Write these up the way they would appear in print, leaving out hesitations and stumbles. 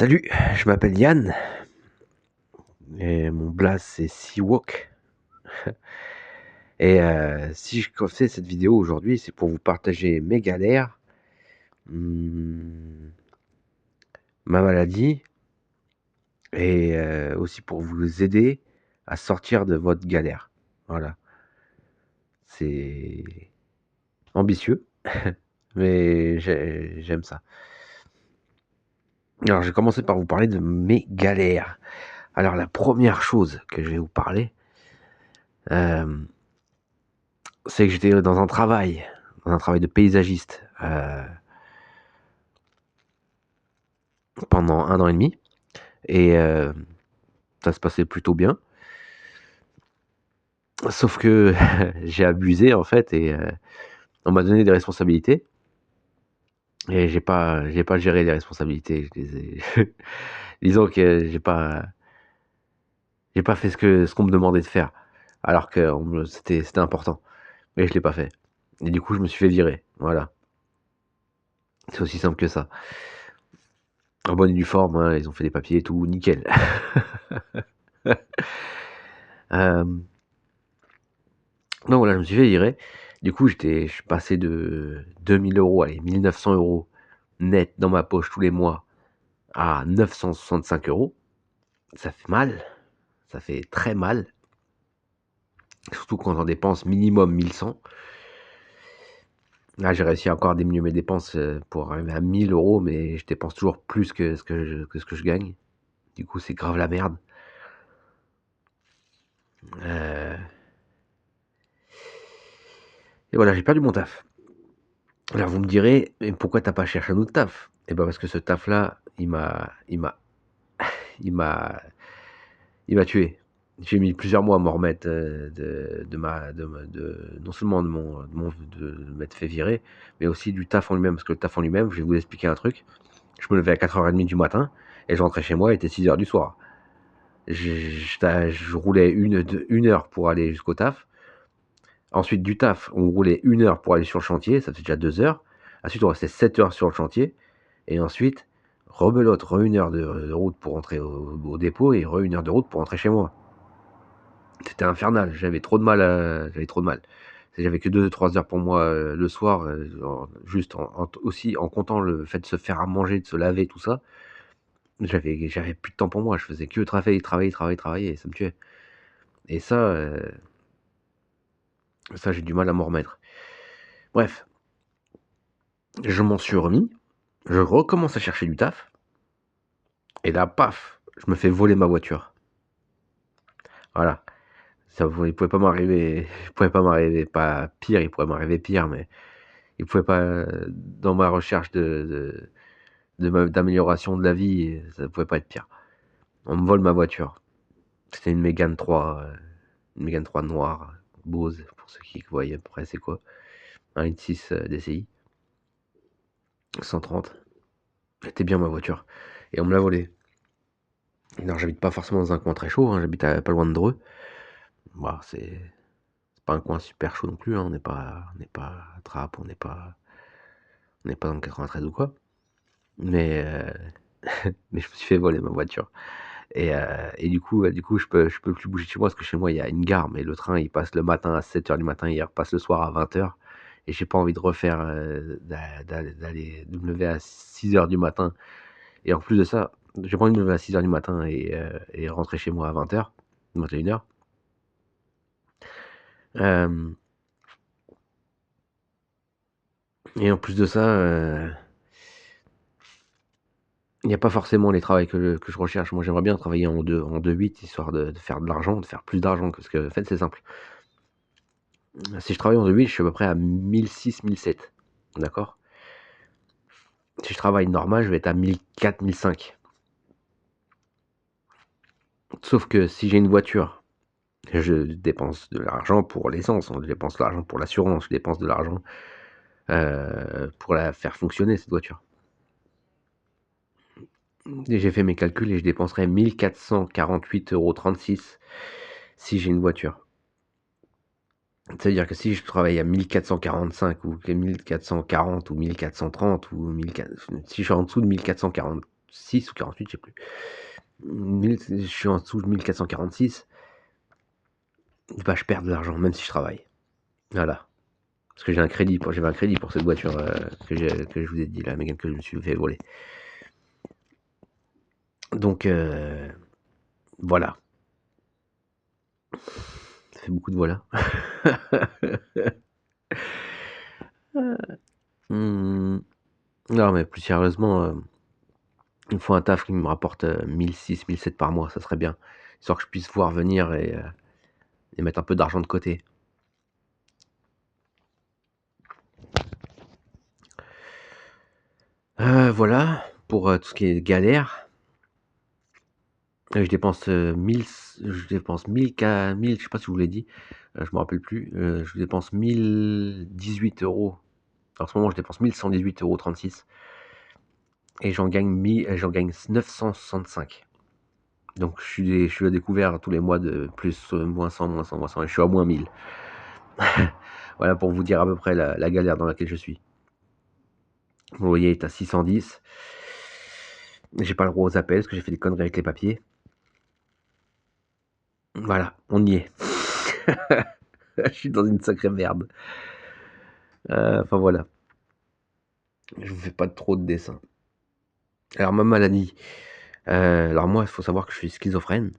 Salut, je m'appelle Yann et mon blaze c'est Seawalk. Et si je fais cette vidéo aujourd'hui, c'est pour vous partager mes galères, mmh, ma maladie et aussi pour vous aider à sortir de votre galère. Voilà, c'est ambitieux, mais j'aime ça. Alors, je vais commencer par vous parler de mes galères. Alors, la première chose que je vais vous parler, hem, c'est que j'étais dans un travail de paysagiste, pendant 1 an et demi et ça se passait plutôt bien. Sauf que j'ai abusé en fait et on m'a donné des responsabilités et j'ai pas géré les responsabilités. Je les ai disons que j'ai pas fait ce qu'on me demandait de faire, alors que c'était important, mais je l'ai pas fait et du coup je me suis fait virer, voilà. C'est aussi simple que ça. En bonne et due forme, hein, ils ont fait des papiers et tout, nickel. Hem, donc voilà, je me suis fait virer. Du coup, je suis passé de 2 000 €, allez 1 900 € net dans ma poche tous les mois à 965 €. Ça fait mal, ça fait très mal, surtout quand on dépense minimum 1 100. Là, j'ai réussi encore à diminuer mes dépenses, pour arriver à 1 000 €, mais je dépense toujours plus que ce que je gagne. Du coup, c'est grave la merde. Heu et voilà, j'ai perdu mon taf. Alors vous me direz: «Mais pourquoi tu as pas cherché un autre taf?» Et bah, parce que ce taf-là, il m'a il m'a tué. J'ai mis plusieurs mois à m'en remettre, de non seulement de m'être fait virer, mais aussi du taf en lui-même. Parce que le taf en lui-même, je vais vous expliquer un truc. Je me levais à 4h30 du matin et je rentrais chez moi, il était 6h du soir. Je roulais 1 heure pour aller jusqu'au taf. Ensuite du taf, on roulait 1 heure pour aller sur le chantier, ça fait déjà 2 heures. Ensuite, on restait 7 heures sur le chantier et ensuite, rebelote, 1 heure de route pour rentrer au dépôt et 1 heure de route pour rentrer chez moi. C'était infernal, j'avais trop de mal. J'avais que 2-3 heures pour moi, le soir, genre juste aussi en comptant le fait de se faire à manger, de se laver, tout ça. J'avais plus de temps pour moi, je faisais que travailler et ça me tuait et ça j'ai du mal à m'en remettre. Bref, je m'en suis remis, je recommence à chercher du taf et là, paf, je me fais voler ma voiture. Voilà, il pouvait pas m'arriver pas pire, il pourrait m'arriver pire, mais il pouvait pas, dans ma recherche d'amélioration de la vie, ça pouvait pas être pire. On me vole ma voiture. C'était une Mégane 3 noire, Bose, pour ceux qui voient à peu près c'est quoi. 1.6 DCI, 130. Elle était bien ma voiture et on me l'a volée. Alors j'habite pas forcément dans un coin très chaud, hein, j'habite pas loin de Dreux. Bah, c'est pas un coin super chaud non plus, hein, on n'est pas à Trappes, on n'est pas dans le 93 ou quoi. Mais mais je me suis fait voler ma voiture et du coup je peux plus bouger de chez moi parce que chez moi il y a une gare, mais le train il passe le matin à 7h du matin, il repasse le soir à 20h et j'ai pas envie de refaire, de me lever à 6h du matin et en plus de ça, j'ai pas envie de me lever à 6h du matin et rentrer chez moi à 20h, 21h. Hem et en plus de ça, il y a pas forcément les travails que je recherche. Moi, j'aimerais bien travailler en 2-8 histoire de faire de l'argent, de faire plus d'argent parce que en fait, c'est simple. Si je travaille en 2-8, je suis à peu près à 1 600-1 700, d'accord? Si je travaille normal, je vais être à 1 400-1 500. Sauf que si j'ai une voiture, je dépense de l'argent pour l'essence, je dépense de l'argent pour l'assurance, je dépense de l'argent, pour la faire fonctionner cette voiture. Et j'ai fait mes calculs et je dépenserai 1 448,36 € si j'ai une voiture. C'est-à-dire que si je travaille à 1 445 ou que 1 440 ou 1 430 ou si je suis en dessous de 1 440 46 ou 48, je sais plus. Je suis en dessous de 1446. Bah, je perds de l'argent, même si je travaille. Voilà. Parce que j'avais un crédit pour cette voiture que je vous ai dit, la Mégane que je me suis fait voler. Donc, voilà. Ça fait beaucoup de voilà. Non, mais plus sérieusement, il me faut un taf qui me rapporte 1006, 1007 par mois, ça serait bien. Histoire que je puisse voir venir et mettre un peu d'argent de côté. Voilà, pour tout ce qui est galère. Je dépense 1000, je sais pas si je vous l'ai dit, je me rappelle plus. Je dépense 1018 €. En ce moment, je dépense 1118,36 € et j'en gagne 965. Donc je suis à découvert tous les mois de plus, moins 100, moins 100, moins 100 et je suis à moins 1000. Voilà pour vous dire à peu près la galère dans laquelle je suis. Mon loyer est à 610. J'ai pas le droit aux appels parce que j'ai fait des conneries avec les papiers. Voilà, on y est. Je suis dans une sacrée merde. Enfin voilà. Je vous fais pas trop de dessins. Alors ma maladie. Alors moi, il faut savoir que je suis schizophrène.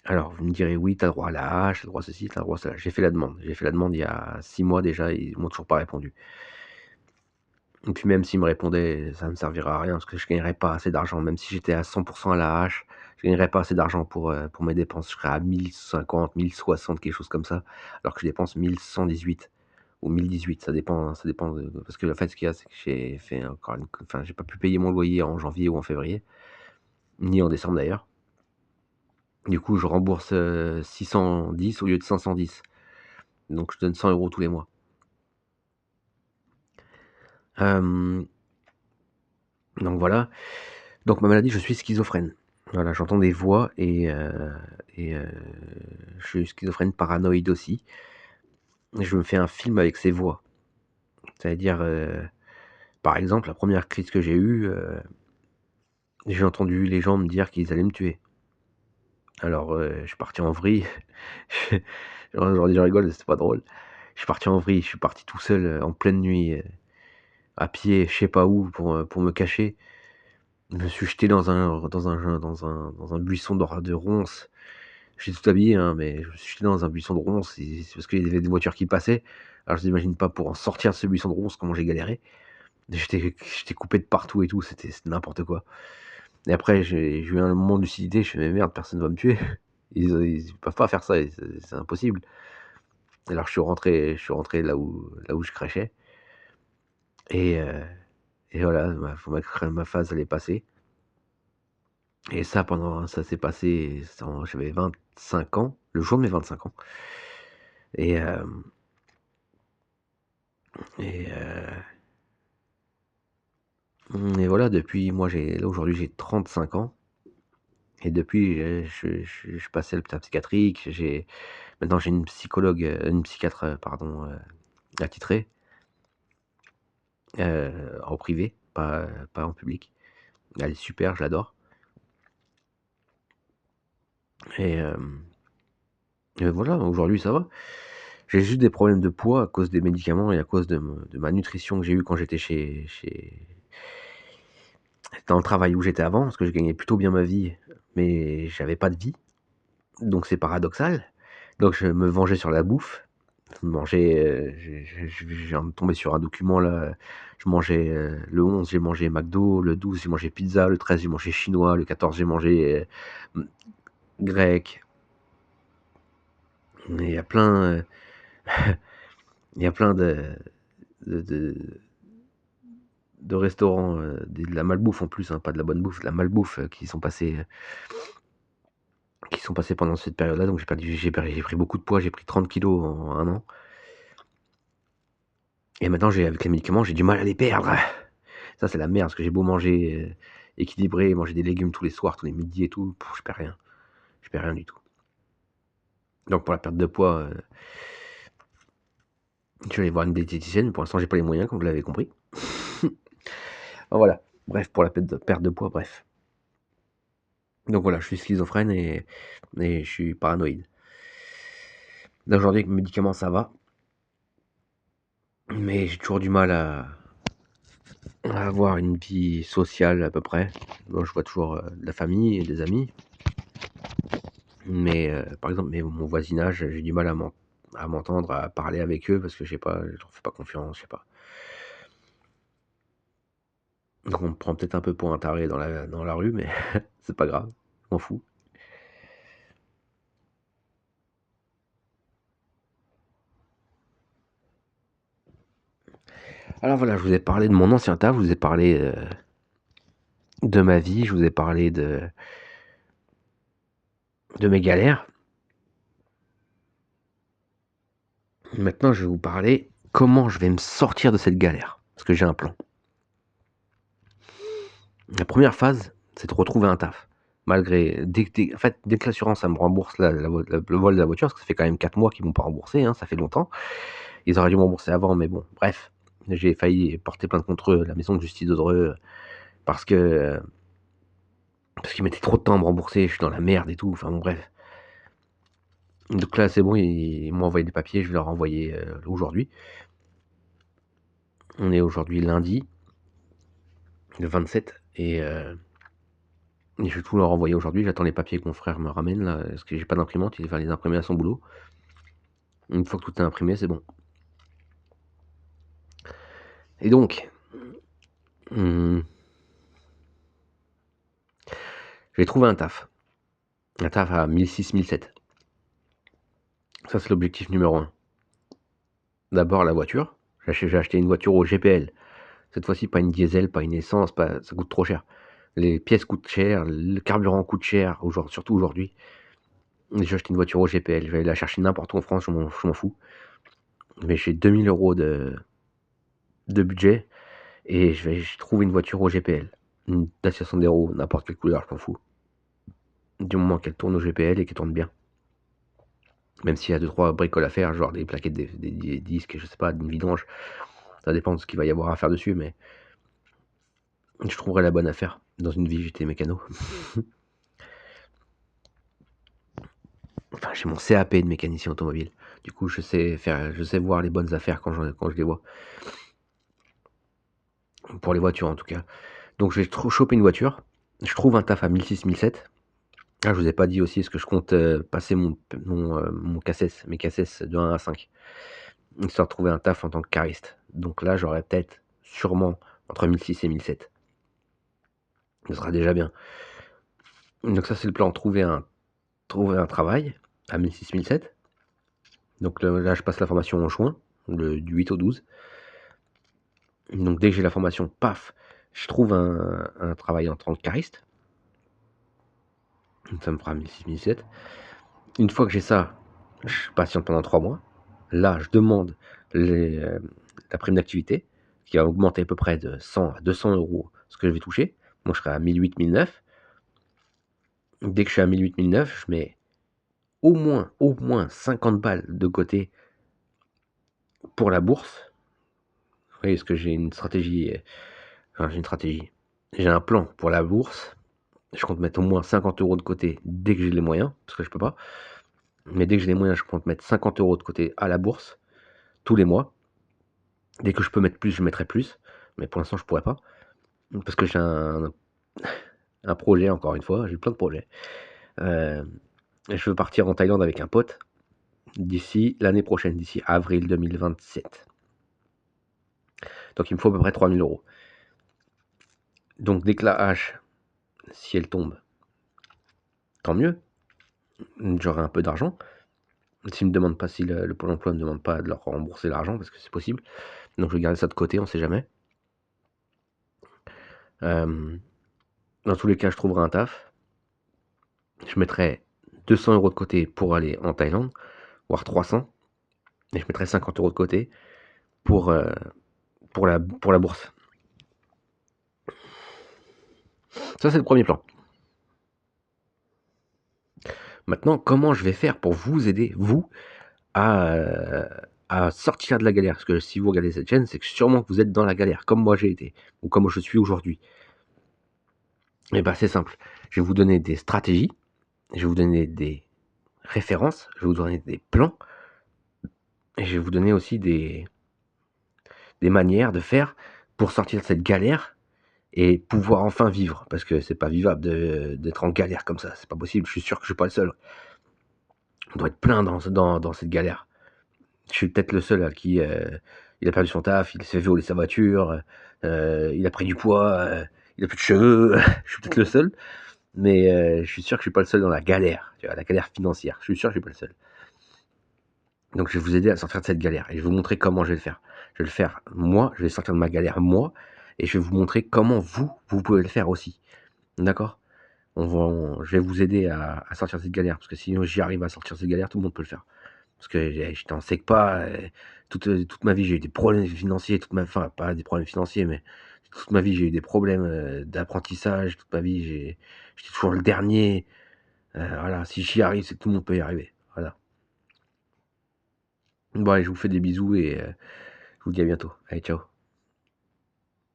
Alors vous me direz: «Oui, tu as droit à la hache, tu as droit à ceci, tu as droit à cela». J'ai fait la demande. J'ai fait la demande il y a 6 mois déjà, ils m'ont toujours pas répondu. Et puis même s'ils me répondaient, ça me servira à rien parce que je gagnerais pas assez d'argent. Même si j'étais à 100 à la hache, je gagnerais pas assez d'argent pour mes dépenses. Je serais à 1050, 1060, quelque chose comme ça, alors que je dépense 1118 ou 1018, ça dépend de parce que en fait, ce qu'il y a, c'est que j'ai fait encore enfin, j'ai pas pu payer mon loyer en janvier ou en février, ni en décembre d'ailleurs. Du coup, je rembourse, 610 au lieu de 510. Donc je donne 100 € tous les mois. Hem, donc voilà. Donc ma maladie, je suis schizophrène. Voilà, j'entends des voix et je suis schizophrène paranoïde aussi. Et je me fais un film avec ces voix. C'est-à-dire, par exemple, la première crise que j'ai eue, j'ai entendu les gens me dire qu'ils allaient me tuer. Alors, je suis parti en vrille. Aujourd'hui, je rigole, c'est pas drôle. Je suis parti en vrille, je suis parti tout seul, en pleine nuit, à pied, je sais pas où, pour me cacher. Je me suis jeté dans un buisson de ronces. J'étais tout habillé, hein, mais je me suis jeté dans un buisson de ronces et c'est parce qu'il y avait des voitures qui passaient. Alors je vous imagine pas pour en sortir de ce buisson de ronces, comment j'ai galéré. J'étais coupé de partout et tout, c'était n'importe quoi. Et après j'ai eu un moment de lucidité, je fais: «Mais merde, personne va me tuer. Ils peuvent pas faire ça, c'est impossible». Alors je suis rentré là où je crachais et heu et voilà, ma phase elle est passée et ça s'est passé j'avais 25 ans, le jour de mes 25 ans et hem et et voilà, depuis moi j'ai là aujourd'hui j'ai 35 ans et depuis, je suis passé à l'hôpital psychiatrique, maintenant j'ai une psychologue, une psychiatre, pardon, attitrée, en privé, pas en public. Elle est super, je l'adore et voilà, aujourd'hui ça va. J'ai juste des problèmes de poids à cause des médicaments et à cause de ma nutrition que j'ai eue quand j'étais dans le travail où j'étais avant, parce que je gagnais plutôt bien ma vie, mais j'avais pas de vie, donc c'est paradoxal. Donc je me vengeais sur la bouffe. Je mangeais, je viens de tomber sur un document là, je mangeais, le 11 j'ai mangé McDo, le 12 j'ai mangé pizza, le 13 j'ai mangé chinois, le 14 j'ai mangé, grec. Il y a plein, il y a plein de de de restaurants, de la malbouffe en plus, hein, pas de la bonne bouffe, de la malbouffe, qui sont passés pendant cette période-là, donc j'ai pris beaucoup de poids, j'ai pris 30 kilos en 1 an et maintenant avec les médicaments, j'ai du mal à les perdre. Ça, c'est la merde parce que j'ai beau manger, équilibré, manger des légumes tous les soirs, tous les midis et tout, je perds rien. Je perds rien du tout. Donc pour la perte de poids, je vais aller voir une diététicienne, mais pour l'instant, j'ai pas les moyens comme vous l'avez compris. Voilà. Bref, pour la perte de poids, bref. Donc voilà, je suis schizophrène et je suis paranoïde. Là, aujourd'hui, avec mes médicaments, ça va, mais j'ai toujours du mal à avoir une vie sociale à peu près. Bon, je vois toujours de la famille et des amis, mais par exemple, mon voisinage, j'ai du mal à m'entendre, à parler avec eux parce que je sais pas, je leur fais pas confiance, je sais pas. Donc on me prend peut-être un peu pour un taré dans la rue, mais c'est pas grave, je m'en fous. Alors voilà, je vous ai parlé de mon ancien taf, je vous ai parlé de ma vie, je vous ai parlé de mes galères. Maintenant, je vais vous parler comment je vais me sortir de cette galère, parce que j'ai un plan. La première phase, c'est de retrouver un taf. Malgré en fait, dès que l'assurance, ça me rembourse le vol de la voiture, parce que ça fait quand même 4 mois qu'ils m'ont pas remboursé, hein, ça fait longtemps. Ils auraient dû me rembourser avant, mais bon, bref. J'ai failli porter plainte contre eux, la maison de justice de Dreux, parce que parce qu'ils mettaient trop de temps à me rembourser, je suis dans la merde et tout, enfin bon, bref. Donc là, c'est bon, ils m'ont envoyé des papiers, je vais leur envoyer aujourd'hui. On est aujourd'hui lundi, le 27, et je vais tout leur envoyer aujourd'hui. J'attends les papiers que mon frère me ramène là, parce que j'ai pas d'imprimante, il va les imprimer à son boulot. Une fois que tout est imprimé, c'est bon. Et donc, je vais trouver un taf. Un taf à 1006-1007. Ça, c'est l'objectif numéro 1. D'abord, la voiture. J'ai acheté une voiture au GPL. Cette fois-ci, pas une diesel, pas une essence, ça coûte trop cher. Les pièces coûtent cher, le carburant coûte cher, surtout aujourd'hui. J'ai acheté une voiture au GPL. Je vais aller la chercher n'importe où en France, je m'en fous. Mais j'ai 2000 euros de budget et je vais trouver une voiture au GPL. Une Dacia Sandero, n'importe quelle couleur, je m'en fous. Du moment qu'elle tourne au GPL et qu'elle tourne bien. Même s'il y a 2-3 bricoles à faire, genre des plaquettes, des disques, je sais pas, d'une vidange. Ça dépend de ce qu'il va y avoir à faire dessus, mais je trouverai la bonne affaire. Dans une vie, j'étais mécano. Enfin, j'ai mon CAP de mécanicien automobile. Du coup, je sais voir les bonnes affaires quand je les vois. Pour les voitures, en tout cas. Donc, je vais choper une voiture. Je trouve un taf à 1006-1007. Ah, je vous ai pas dit aussi, est-ce que je compte passer mon CACES, mes CACES de 1 à 5. Histoire de trouver un taf en tant que cariste. Donc là, j'aurai peut-être, sûrement, entre 1006 et 1007. Ce sera déjà bien. Donc ça, c'est le plan, trouver un travail à 1006-1007. Donc là, je passe la formation en juin, du 8 au 12. Donc dès que j'ai la formation, paf, je trouve un travail en tant que cariste. Ça me fera 1006-1007. Une fois que j'ai ça, je patiente pendant 3 mois. Là, je demande la prime d'activité, qui va augmenter à peu près de 100 à 200 euros ce que je vais toucher. Moi, je serai à 1008-1009. Dès que je suis à 1008-1009, je mets au moins 50 balles de côté pour la bourse. Vous voyez, parce que j'ai une stratégie. Enfin, j'ai un plan pour la bourse. Je compte mettre au moins 50 euros de côté dès que j'ai les moyens, parce que je peux pas. Mais dès que j'ai les moyens, je compte mettre 50 euros de côté à la bourse tous les mois. Dès que je peux mettre plus, je mettrai plus. Mais pour l'instant, je pourrais pas. Parce que j'ai un projet, encore une fois. J'ai plein de projets. Je veux partir en Thaïlande avec un pote d'ici l'année prochaine, d'ici avril 2027. Donc il me faut à peu près 3000 euros. Donc dès que la hache, si elle tombe, tant mieux. J'aurai un peu d'argent. S'ils me demandent pas, si le Pôle emploi ne me demande pas de leur rembourser l'argent, parce que c'est possible. Donc je vais garder ça de côté, on sait jamais. Dans tous les cas, je trouverai un taf. Je mettrai 200 euros de côté pour aller en Thaïlande, voire 300. Et je mettrai 50 euros de côté pour la bourse. Ça, c'est le premier plan. Maintenant, comment je vais faire pour vous aider, vous, à sortir de la galère? Parce que si vous regardez cette chaîne, c'est que sûrement que vous êtes dans la galère, comme moi j'ai été, ou comme je suis aujourd'hui. Et bah, c'est simple. Je vais vous donner des stratégies, je vais vous donner des références, je vais vous donner des plans et je vais vous donner aussi des manières de faire pour sortir de cette galère et pouvoir enfin vivre. Parce que c'est pas vivable d'être en galère comme ça, c'est pas possible. Je suis sûr que je suis pas le seul. On doit être plein dans cette galère. Je suis peut-être le seul à qui, il a perdu son taf, il s'est fait voler sa voiture, il a pris du poids, il a plus de cheveux. Je suis peut-être le seul, mais je suis sûr que je suis pas le seul dans la galère, tu vois? La galère financière. Je suis sûr que je suis pas le seul. Donc je vais vous aider à sortir de cette galère et je vais vous montrer comment je vais le faire. Je vais le faire moi, je vais sortir de ma galère moi et je vais vous montrer comment vous pouvez le faire aussi. D'accord? Je vais vous aider à sortir de cette galère parce que sinon j'y arrive à sortir de cette galère, tout le monde peut le faire. Parce que j'étais en SECPA, toute ma vie, j'ai eu des problèmes financiers, enfin pas des problèmes financiers, mais toute ma vie, j'ai eu des problèmes, d'apprentissage, toute ma vie, j'étais toujours le dernier, voilà, si j'y arrive, c'est que tout le monde peut y arriver, voilà. Bon allez, je vous fais des bisous et je vous dis à bientôt. Allez, ciao.